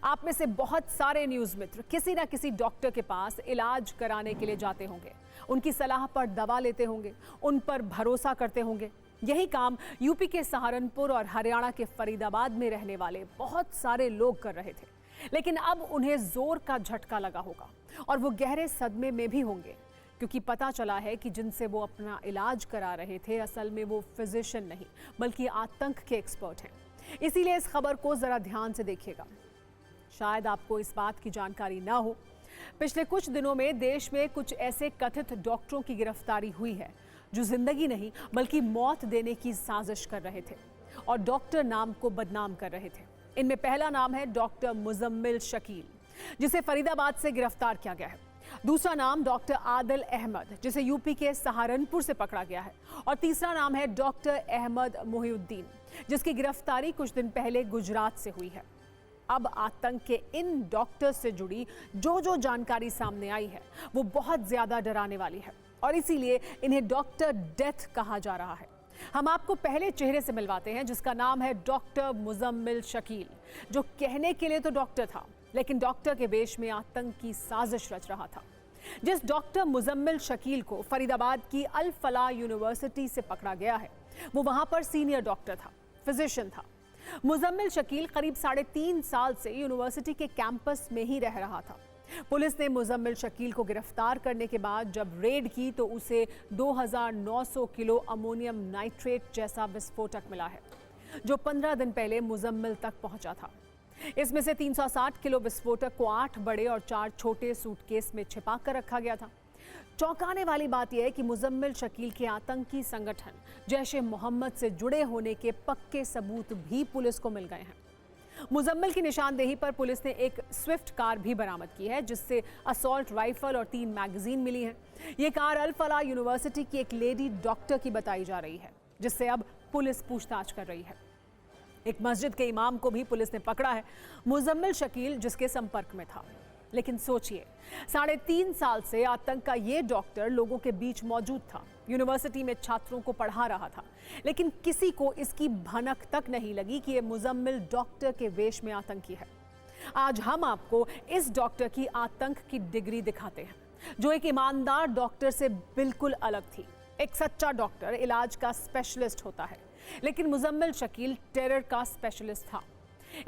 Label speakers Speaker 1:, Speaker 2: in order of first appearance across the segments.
Speaker 1: आप में से बहुत सारे न्यूज मित्र किसी ना किसी डॉक्टर के पास इलाज कराने के लिए जाते होंगे, उनकी सलाह पर दवा लेते होंगे, उन पर भरोसा करते होंगे। यही काम यूपी के सहारनपुर और हरियाणा के फरीदाबाद में रहने वाले बहुत सारे लोग कर रहे थे। लेकिन अब उन्हें जोर का झटका लगा होगा और वो गहरे सदमे में भी होंगे, क्योंकि पता चला है कि जिनसे वो अपना इलाज करा रहे थे असल में वो फिजिशियन नहीं बल्कि आतंक के एक्सपर्ट हैं। इसीलिए इस खबर को जरा ध्यान से देखिएगा। शायद आपको इस बात की जानकारी ना हो, पिछले कुछ दिनों में देश में कुछ ऐसे कथित डॉक्टरों की गिरफ्तारी हुई है जो जिंदगी नहीं बल्कि मौत देने की साजिश कर रहे थे और डॉक्टर नाम को बदनाम कर रहे थे। इनमें पहला नाम है डॉक्टर मुजम्मिल शकील, जिसे फरीदाबाद से गिरफ्तार किया गया है। दूसरा नाम डॉक्टर आदिल अहमद, जिसे यूपी के सहारनपुर से पकड़ा गया है। और तीसरा नाम है डॉक्टर अहमद मोहिउद्दीन, जिसकी गिरफ्तारी कुछ दिन पहले गुजरात से हुई है। अब आतंक के इन डॉक्टर्स से जुड़ी जो जानकारी सामने आई है वो बहुत ज्यादा डराने वाली है और इसीलिए इन्हें डॉक्टर डेथ कहा जा रहा है। हम आपको पहले चेहरे से मिलवाते हैं, जिसका नाम है डॉक्टर मुजम्मिल शकील, जो कहने के लिए तो डॉक्टर था लेकिन डॉक्टर के वेश में आतंक की साजिश रच रहा था। जिस डॉक्टर मुजम्मिल शकील को फरीदाबाद की अल फलाह यूनिवर्सिटी से पकड़ा गया है वो वहां पर सीनियर डॉक्टर था, फिजिशियन था। मुजम्मिल शकील करीब 3.5 साल से यूनिवर्सिटी के कैंपस में ही रह रहा था। पुलिस ने मुजम्मिल शकील को गिरफ्तार करने के बाद जब रेड की तो उसे 2900 किलो अमोनियम नाइट्रेट जैसा विस्फोटक मिला है, जो 15 दिन पहले मुजम्मिल तक पहुंचा था। इसमें से 360 किलो विस्फोटक को 8 बड़े और 4 छोटे सूटकेस में छिपा कर रखा गया था। चौंकाने वाली बात यह है कि मुजम्मिल शकील के आतंकी संगठन जैश ए मोहम्मद से जुड़े होने के पक्के सबूत भी पुलिस को मिल गए हैं। मुजम्मिल की निशानदेही पर पुलिस ने एक स्विफ्ट कार भी बरामद की है, जिससे असॉल्ट राइफल और 3 मैगजीन मिली हैं। ये कार अल फलाह यूनिवर्सिटी की एक लेडी डॉक्टर की बताई जा रही है, जिससे अब पुलिस पूछताछ कर रही है। एक मस्जिद के इमाम को भी पुलिस ने पकड़ा है, मुजम्मिल शकील जिसके संपर्क में था। लेकिन सोचिए, 3.5 साल से आतंक का ये डॉक्टर लोगों के बीच मौजूद था, यूनिवर्सिटी में छात्रों को पढ़ा रहा था, लेकिन किसी को इसकी भनक तक नहीं लगी कि ये मुजम्मिल डॉक्टर के वेश में आतंकी है। आज हम आपको इस डॉक्टर की आतंक की डिग्री दिखाते हैं, जो एक ईमानदार डॉक्टर से बिल्कुल अलग थी। एक सच्चा डॉक्टर इलाज का स्पेशलिस्ट होता है, लेकिन मुजम्मिल शकील टेरर का स्पेशलिस्ट था।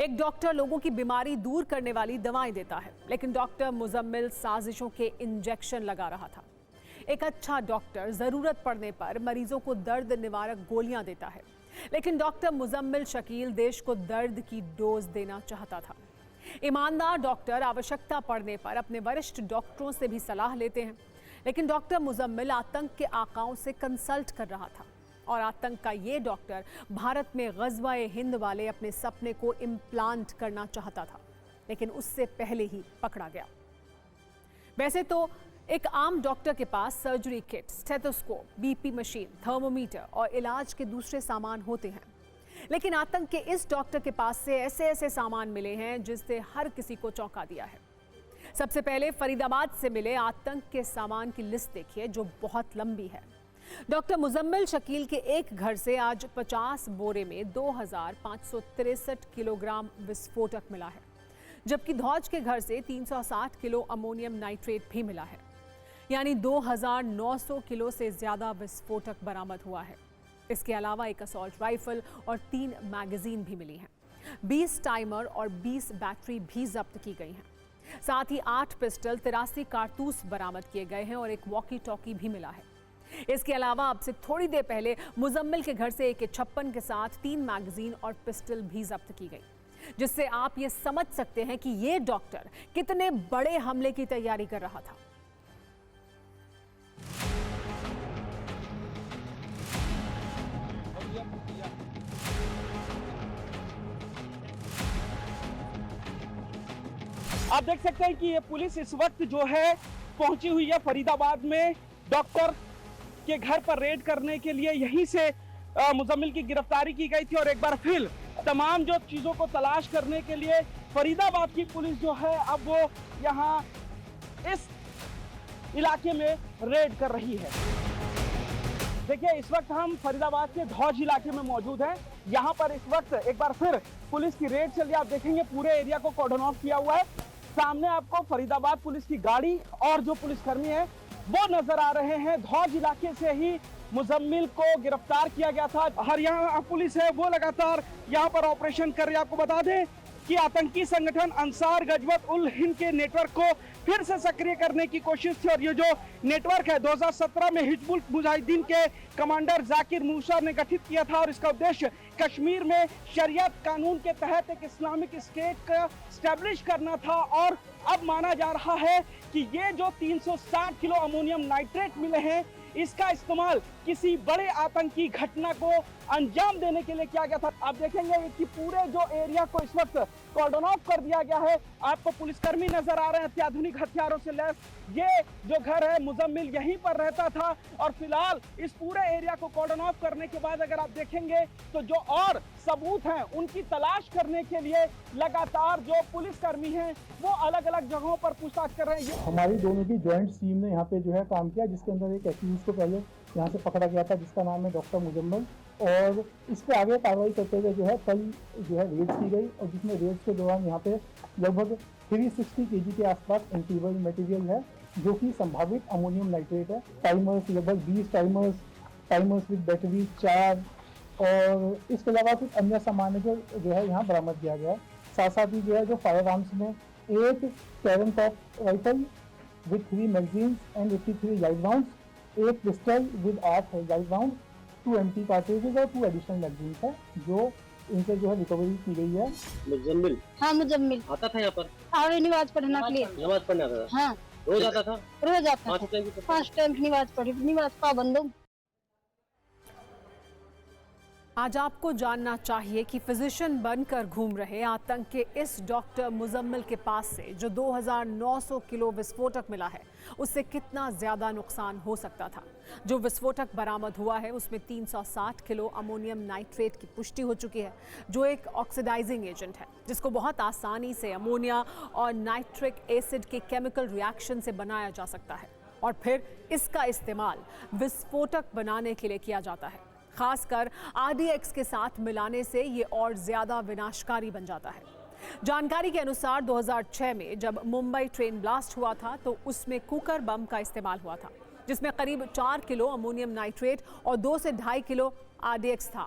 Speaker 1: एक डॉक्टर लोगों की बीमारी दूर करने वाली दवाएं देता है, लेकिन डॉक्टर मुजम्मिल साजिशों के इंजेक्शन लगा रहा था। एक अच्छा डॉक्टर जरूरत पड़ने पर मरीजों को दर्द निवारक गोलियां देता है, लेकिन डॉक्टर मुजम्मिल शकील देश को दर्द की डोज देना चाहता था। ईमानदार डॉक्टर आवश्यकता पड़ने पर अपने वरिष्ठ डॉक्टरों से भी सलाह लेते हैं, लेकिन डॉक्टर मुजम्मिल आतंक के आकाओं से कंसल्ट कर रहा था और आतंक का ये डॉक्टर भारत में ग़ज़वा-ए हिंद वाले अपने सपने को इम्प्लांट करना चाहता था, लेकिन उससे पहले ही पकड़ा गया। वैसे तो एक आम डॉक्टर के पास surgery kit, stethoscope, BP machine, thermometer और इलाज के दूसरे सामान होते हैं, लेकिन आतंक के इस डॉक्टर के पास से ऐसे सामान मिले हैं जिससे हर किसी को चौंका दिया है। सबसे पहले फरीदाबाद से मिले आतंक के सामान की लिस्ट देखिए, जो बहुत लंबी है। डॉक्टर मुजम्मिल शकील के एक घर से आज 50 बोरे में 2563 किलोग्राम विस्फोटक मिला है, जबकि धौज के घर से 360 किलो अमोनियम नाइट्रेट भी मिला है, यानी 2900 किलो से ज्यादा विस्फोटक बरामद हुआ है। इसके अलावा एक असॉल्ट राइफल और 3 मैगजीन भी मिली हैं। 20 टाइमर और 20 बैटरी भी जब्त की गई हैं। साथ ही 8 पिस्टल, 83 कारतूस बरामद किए गए हैं और एक वॉकी टॉकी भी मिला है। इसके अलावा अब से थोड़ी देर पहले मुजम्मिल के घर से AK-56 के साथ 3 मैगजीन और पिस्टल भी जब्त की गई, जिससे आप ये समझ सकते हैं कि ये डॉक्टर कितने बड़े हमले की तैयारी कर रहा था।
Speaker 2: आप देख सकते हैं कि ये पुलिस इस वक्त जो है पहुंची हुई है फरीदाबाद में डॉक्टर के घर पर रेड करने के लिए। यहीं से मुजम्मिल की गिरफ्तारी की गई थी और एक बार फिर तमाम जो चीज़ों को तलाश करने के लिए फरीदाबाद की पुलिस जो है अब वो यहाँ इस इलाके में रेड कर रही है। देखिए, इस वक्त हम फरीदाबाद के धौज इलाके में मौजूद हैं। यहाँ पर इस वक्त एक बार फिर पुलिस की रेड चल रही है। आप देखेंगे पूरे एरिया को कॉर्डन ऑफ किया हुआ है। सामने आपको फरीदाबाद पुलिस की गाड़ी और जो पुलिसकर्मी है वो नजर आ रहे हैं। धौज इलाके से ही मुजम्मिल को गिरफ्तार किया गया था। हरियाणा पुलिस है वो लगातार यहाँ पर ऑपरेशन कर रही है। आपको बता दें कि आतंकी संगठन अंसार गजवत उल हिंद के नेटवर्क को फिर से सक्रिय करने की कोशिश थी और ये जो नेटवर्क है 2017 में हिजबुल मुजाहिदीन के कमांडर जाकिर मूसा ने गठित किया था और इसका उद्देश्य कश्मीर में शरीयत कानून के तहत एक इस्लामिक स्टेट का स्टैब्लिश करना था। और अब माना जा रहा है कि ये जो 360 किलो अमोनियम नाइट्रेट मिले हैं इसका इस्तेमाल किसी बड़े आतंकी घटना को अंजाम देने के लिए किया गया था। आप देखेंगे कि पूरे जो एरिया को इस वक्त कॉर्डन ऑफ कर दिया गया है। आपको पुलिसकर्मी नजर आ रहे हैं अत्याधुनिक हथियारों से लैस। ये जो घर है मुजम्मिल यहीं पर रहता था और फिलहाल इस पूरे एरिया को कॉर्डन ऑफ करने के बाद अगर आप देखेंगे तो जो और सबूत हैं उनकी तलाश करने के लिए लगातार जो पुलिसकर्मी हैं वो अलग अलग जगहों पर पूछताछ कर रहे हैं।
Speaker 3: हमारी दोनों की जॉइंट टीम ने यहाँ पे जो है काम किया, जिसके अंदर एक एक्यूज को पहले यहाँ से पकड़ा गया था जिसका नाम है डॉक्टर मुजम्मिल, और इस पे आगे कार्रवाई करते हुए जो है कल जो है रेड्स की गई और जिसमें रेड्स के दौरान यहाँ पे लगभग 360 kg के आसपास एंटीवायरल मटेरियल है जो कि संभावित अमोनियम नाइट्रेट है। टाइमर्स लगभग 20 टाइमर्स विद बैटरी 4 और इसके अलावा कुछ अन्य सामान जो है यहाँ बरामद किया गया है। साथ साथ ही जो है जो फायर आर्म्स में एक कैरन top rifle with 3 magazines and 83 live rounds, एक pistol with 8 live round, 2 empty cartridges और 2 एडिशनल मैगजीन्स है जो इनसे जो है रिकवरी की गई है।
Speaker 4: मुजम्मिल?
Speaker 5: हाँ मुजम्मिल
Speaker 4: आता था यहाँ पर?
Speaker 5: और नमाज पढ़ने के लिए।
Speaker 4: नमाज पढ़ने आता था?
Speaker 5: हाँ
Speaker 4: रोज आता था?
Speaker 5: रोज आता था।
Speaker 4: 5 टाइम की?
Speaker 5: 5 टाइम की नमाज पढ़ी, नमाज पाबंद हूँ।
Speaker 1: आज आपको जानना चाहिए कि फिजिशियन बनकर घूम रहे आतंक के इस डॉक्टर मुजम्मिल के पास से जो 2900 किलो विस्फोटक मिला है उससे कितना ज्यादा नुकसान हो सकता था। जो विस्फोटक बरामद हुआ है उसमें 360 किलो अमोनियम नाइट्रेट की पुष्टि हो चुकी है जो एक ऑक्सीडाइजिंग एजेंट है जिसको बहुत आसानी से अमोनिया और नाइट्रिक एसिड के केमिकल रिएक्शन से बनाया जा सकता है और फिर इसका इस्तेमाल विस्फोटक बनाने के लिए किया जाता है। खासकर RDX के साथ मिलाने से ये और ज्यादा विनाशकारी बन जाता है। जानकारी के अनुसार 2006 में जब मुंबई ट्रेन ब्लास्ट हुआ था तो उसमें कुकर बम का इस्तेमाल हुआ था जिसमें करीब 4 किलो अमोनियम नाइट्रेट और 2 से 2.5 किलो RDX था।